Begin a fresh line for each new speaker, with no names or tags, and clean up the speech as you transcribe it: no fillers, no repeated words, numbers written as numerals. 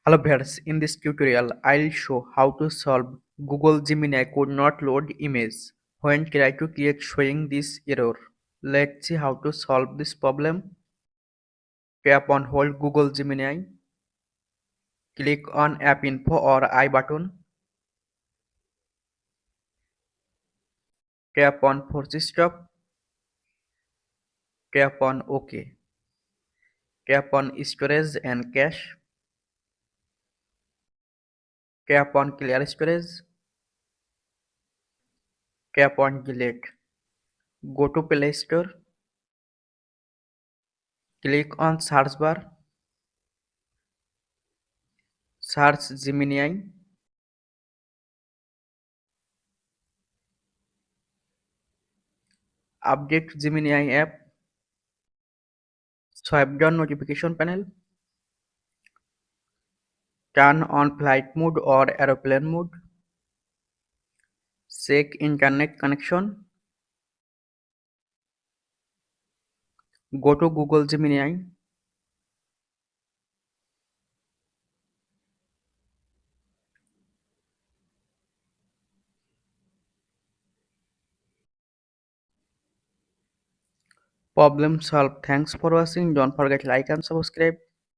Hello viewers, in this tutorial I'll show how to solve Google Gemini could not load image when try to create showing this error. Let's see how to solve this problem. Tap on hold Google Gemini, click on app info or I button, tap on force stop, tap on OK, tap on storage and cache, tap on clear storage, tap on delete. Go to Play Store, click on search bar, search Gemini, update Gemini app, swipe down notification panel, turn on flight mode or aeroplane mode, check internet connection, go to Google Gemini, problem solved. Thanks for watching. Don't forget like and subscribe.